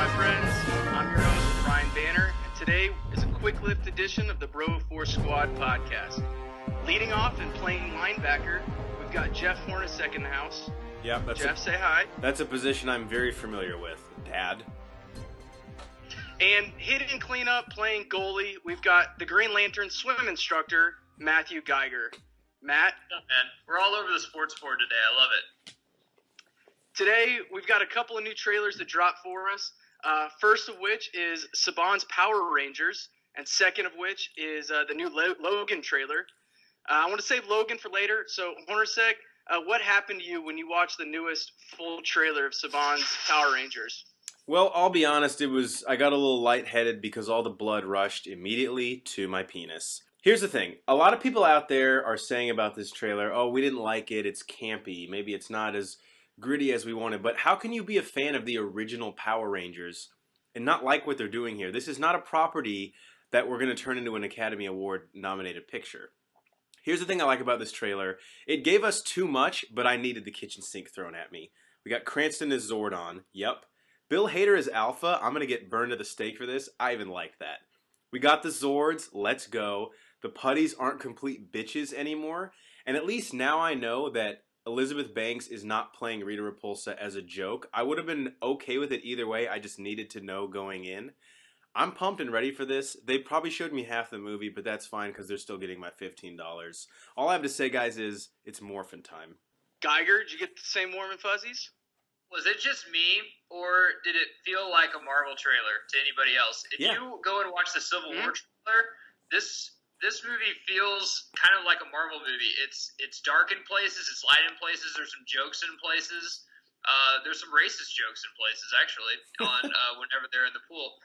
my friends? I'm your host, Ryan Banner, and today is a quick lift edition of the Bro 4 Squad podcast. Leading off and playing linebacker, we've got Jeff Hornacek in the house. Yeah, Jeff, say hi. That's a position I'm very familiar with, Dad. And hitting cleanup, playing goalie, we've got the Green Lantern swim instructor, Matthew Geiger. Matt? Yeah, man. We're all over the sports board today. I love it. Today, we've got a couple of new trailers that dropped for us. First of which is Saban's Power Rangers, and second of which is the new Logan trailer. I want to save Logan for later. So, Hornacek, what happened to you when you watched the newest full trailer of Saban's Power Rangers? Well, I'll be honest, I got a little lightheaded because all the blood rushed immediately to my penis. Here's the thing. A lot of people out there are saying about this trailer, oh, we didn't like it, it's campy, maybe it's not as gritty as we wanted, but how can you be a fan of the original Power Rangers and not like what they're doing here? This is not a property that we're going to turn into an Academy Award nominated picture. Here's the thing I like about this trailer. It gave us too much, but I needed the kitchen sink thrown at me. We got Cranston as Zordon. Yep. Bill Hader as Alpha. I'm going to get burned at the stake for this. I even like that. We got the Zords. Let's go. The putties aren't complete bitches anymore. And at least now I know that Elizabeth Banks is not playing Rita Repulsa as a joke. I would have been okay with it either way. I just needed to know going in. I'm pumped and ready for this. They probably showed me half the movie, but that's fine because they're still getting my $15. All I have to say, guys, is it's Morphin Time. Geiger, did you get the same warm and fuzzies? Was it just me, or did it feel like a Marvel trailer to anybody else? If you go and watch the Civil War trailer, this movie feels kind of like a Marvel movie. It's dark in places, it's light in places, there's some jokes in places. There's some racist jokes in places, actually, on whenever they're in the pool.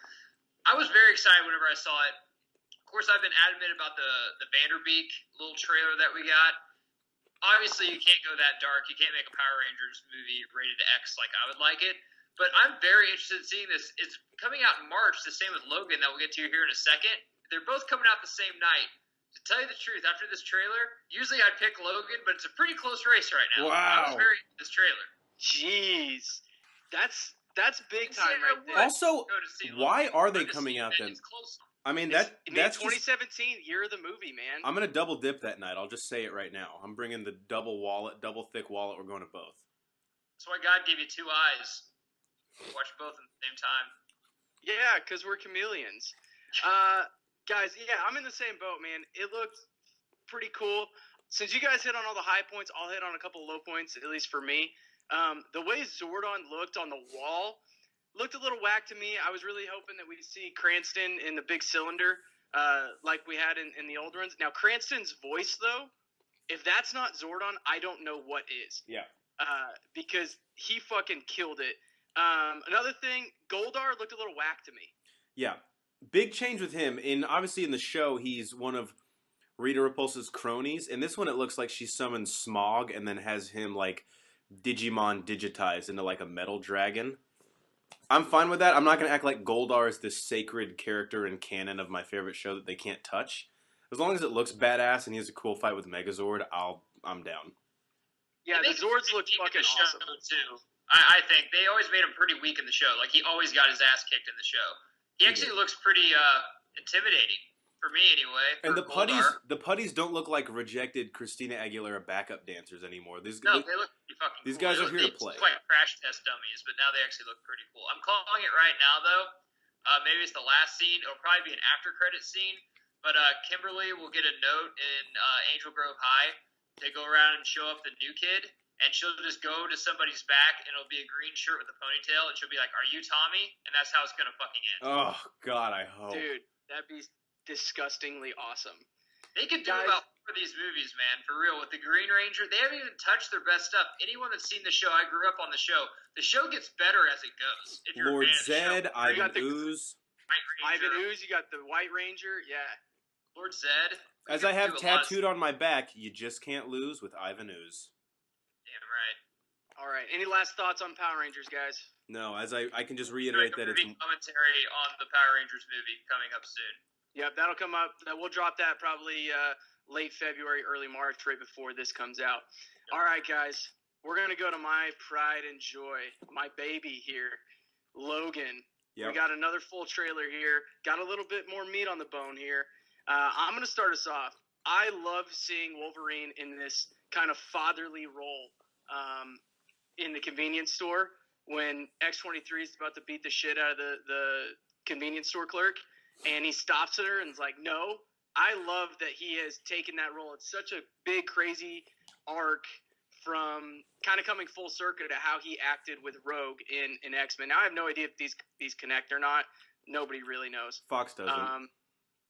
I was very excited whenever I saw it. Of course, I've been adamant about the Vanderbeek little trailer that we got. Obviously, you can't go that dark. You can't make a Power Rangers movie rated X like I would like it. But I'm very interested in seeing this. It's coming out in March, the same with Logan that we'll get to here in a second. They're both coming out the same night. To tell you the truth, after this trailer, usually I'd pick Logan, but it's a pretty close race right now. Wow. I was very into this trailer. Jeez. That's big time right there. Also, why are they coming out then? It's close. I mean, That's just 2017, year of the movie, man. I'm going to double dip that night. I'll just say it right now. I'm bringing the double thick wallet. We're going to both. That's why God gave you two eyes. Watch both at the same time. Yeah, because we're chameleons. Guys, yeah, I'm in the same boat, man. It looked pretty cool. Since you guys hit on all the high points, I'll hit on a couple of low points, at least for me. The way Zordon looked on the wall looked a little whack to me. I was really hoping that we'd see Cranston in the big cylinder like we had in the old ones. Now, Cranston's voice, though, if that's not Zordon, I don't know what is. Yeah. Because he fucking killed it. Another thing, Goldar looked a little whack to me. Yeah. Big change with him. Obviously, in the show, he's one of Rita Repulsa's cronies. In this one, it looks like she summoned Smog and then has him, like, Digimon digitized into, like, a metal dragon. I'm fine with that. I'm not going to act like Goldar is this sacred character in canon of my favorite show that they can't touch. As long as it looks badass and he has a cool fight with Megazord, I'm down. Yeah, the Zords look fucking awesome. Too. I think they always made him pretty weak in the show. Like, he always got his ass kicked in the show. He actually looks pretty intimidating. For me, anyway. And the putties don't look like rejected Christina Aguilera backup dancers anymore. They look pretty fucking cool. These guys are here to play. They look like crash test dummies, but now they actually look pretty cool. I'm calling it right now, though. Maybe it's the last scene. It'll probably be an after-credit scene. But Kimberly will get a note in Angel Grove High to go around and show up the new kid. And she'll just go to somebody's back, and it'll be a green shirt with a ponytail. And she'll be like, "Are you Tommy?" And that's how it's going to fucking end. Oh, God, I hope. Dude, that'd be disgustingly awesome. They could do about 4 of these movies, man, for real. With the Green Ranger, they haven't even touched their best stuff. Anyone that's seen the show, I grew up on the show gets better as it goes. If you're Lord a fan Zed, of the show. Ivan Ooze. Ivan Ooze, you got the White Ranger, yeah. Lord Zed. As I have tattooed on my back, you just can't lose with Ivan Ooze. Damn right. All right, any last thoughts on Power Rangers, guys? No, as I can just reiterate that it's commentary on the Power Rangers movie coming up soon. Yep, that'll come up. We'll drop that probably late February, early March, right before this comes out. Yep. All right, guys. We're going to go to my pride and joy, my baby here, Logan. Yep. We got another full trailer here. Got a little bit more meat on the bone here. I'm going to start us off. I love seeing Wolverine in this kind of fatherly role in the convenience store when X-23 is about to beat the shit out of the convenience store clerk, and he stops at her and is like, no. I love that he has taken that role. It's such a big, crazy arc from kind of coming full circle to how he acted with Rogue in X-Men. Now, I have no idea if these connect or not. Nobody really knows. Fox doesn't.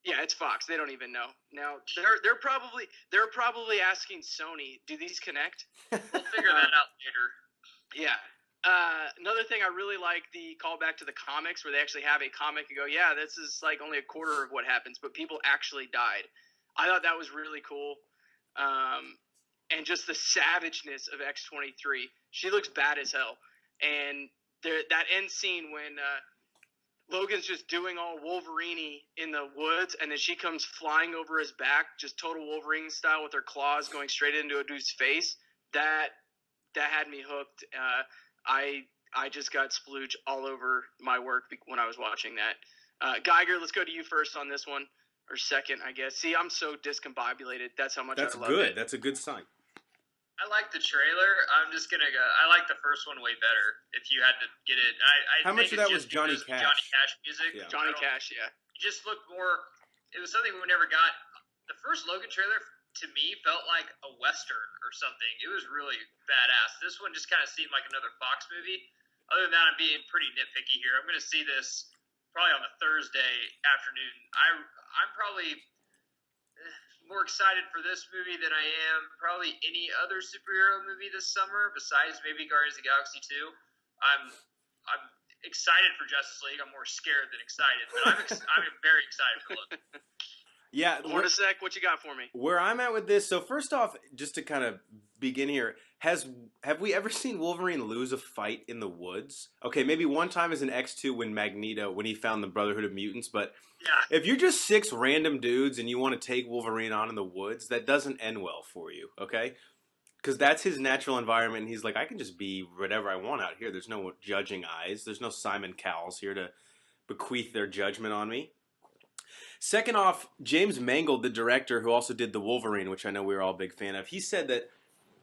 Yeah, it's Fox. They don't even know. Now they're probably asking Sony, do these connect? We'll figure that out later. Yeah. Another thing, I really like the callback to the comics where they actually have a comic and go, yeah, this is like only a quarter of what happens, but people actually died. I thought that was really cool. And just the savageness of X-23. She looks bad as hell. And that end scene when Logan's just doing all Wolverine-y in the woods, and then she comes flying over his back, just total Wolverine style with her claws going straight into a dude's face. That had me hooked. I just got splooge all over my work when I was watching that. Geiger, let's go to you first on this one, or second, I guess. See, I'm so discombobulated. That's how much I love it. That's good. That's a good sign. I like the trailer. I'm just gonna go. I like the first one way better. If you had to get it, How much of that was Johnny Cash? Johnny Cash music. Yeah. Johnny Cash, yeah. It just looked more. It was something we never got. The first Logan trailer to me felt like a western or something. It was really badass. This one just kind of seemed like another Fox movie. Other than that, I'm being pretty nitpicky here. I'm going to see this probably on a Thursday afternoon. I'm probably more excited for this movie than I am probably any other superhero movie this summer besides maybe Guardians of the Galaxy 2. I'm excited for Justice League. I'm more scared than excited, but I'm very excited for Logan. Yeah, Hornacek, what you got for me? Where I'm at with this, so first off, just to kind of begin here, have we ever seen Wolverine lose a fight in the woods? Okay, maybe one time as an X2 when he found the Brotherhood of Mutants, but yeah. If you're just 6 random dudes and you want to take Wolverine on in the woods, that doesn't end well for you, okay? Because that's his natural environment, and he's like, I can just be whatever I want out here. There's no judging eyes. There's no Simon Cowells here to bequeath their judgment on me. Second off, James Mangold, the director who also did The Wolverine, which I know we were all a big fan of, he said that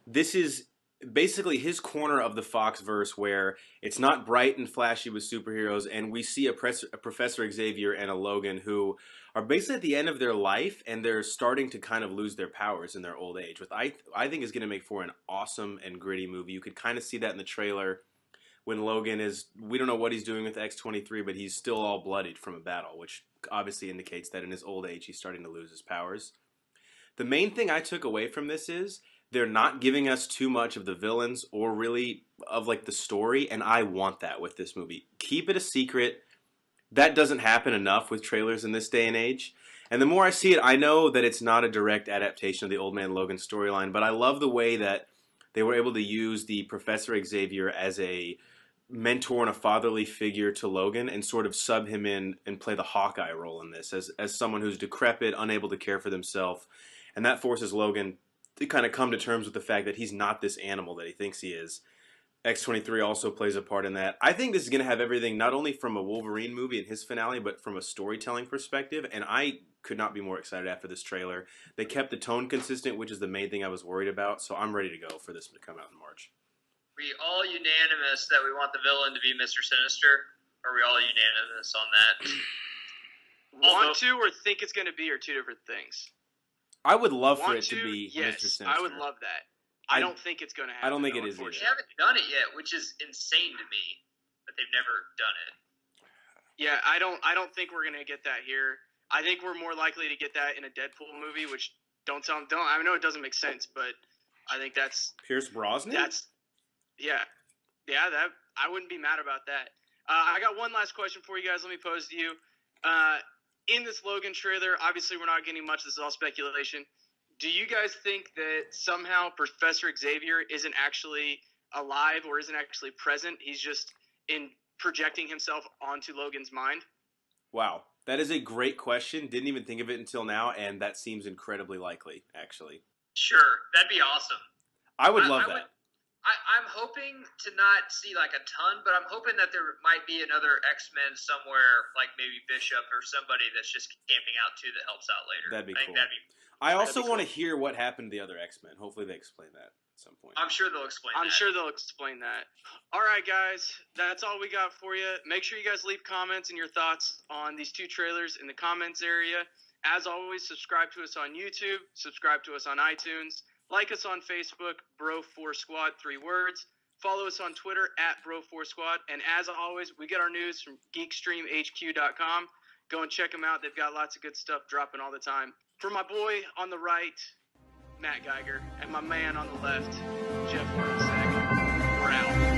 this is basically his corner of the Foxverse where it's not bright and flashy with superheroes, and we see a Professor Xavier and a Logan who are basically at the end of their life, and they're starting to kind of lose their powers in their old age. With I think is going to make for an awesome and gritty movie. You could kind of see that in the trailer when Logan is, we don't know what he's doing with X-23, but he's still all bloodied from a battle, which obviously indicates that in his old age he's starting to lose his powers. The main thing I took away from this is they're not giving us too much of the villains or really of like the story, and I want that with this movie. Keep it a secret. That doesn't happen enough with trailers in this day and age. And the more I see it, I know that it's not a direct adaptation of the Old Man Logan storyline, but I love the way that they were able to use the Professor Xavier as a mentor and a fatherly figure to Logan and sort of sub him in and play the Hawkeye role in this as someone who's decrepit, unable to care for themselves. And that forces Logan to kind of come to terms with the fact that he's not this animal that he thinks he is. X-23 also plays a part in that. I think this is going to have everything not only from a Wolverine movie and his finale, but from a storytelling perspective, and I could not be more excited after this trailer. They kept the tone consistent, which is the main thing I was worried about, so I'm ready to go for this to come out in March. Are we all unanimous that we want the villain to be Mr. Sinister? Are we all unanimous on that? Want to or think it's going to be are two different things. I would love for it to be yes, Mr. Sinister. I would love that. I don't think it's going to happen. I don't think it is either. They haven't done it yet, which is insane to me that they've never done it. Yeah, I don't think we're going to get that here. I think we're more likely to get that in a Deadpool movie, which I know it doesn't make sense, but I think that's Pierce Brosnan. Yeah, that I wouldn't be mad about that. I got one last question for you guys. Let me pose to you. In this Logan trailer, obviously we're not getting much. This is all speculation. Do you guys think that somehow Professor Xavier isn't actually alive or isn't actually present? He's just projecting himself onto Logan's mind? Wow. That is a great question. Didn't even think of it until now, and that seems incredibly likely, actually. Sure. That'd be awesome. I would love that. I'm hoping to not see like a ton, but I'm hoping that there might be another X-Men somewhere, like maybe Bishop or somebody that's just camping out too that helps out later. That'd be cool. I also want to hear what happened to the other X-Men. Hopefully they explain that at some point. I'm sure they'll explain that. All right, guys. That's all we got for you. Make sure you guys leave comments and your thoughts on these 2 trailers in the comments area. As always, subscribe to us on YouTube. Subscribe to us on iTunes. Like us on Facebook, Bro4Squad, 3 words. Follow us on Twitter @Bro4Squad. And as always, we get our news from GeekstreamHQ.com. Go and check them out. They've got lots of good stuff dropping all the time. For my boy on the right, Matt Geiger, and my man on the left, Jeff Hornacek, we're out.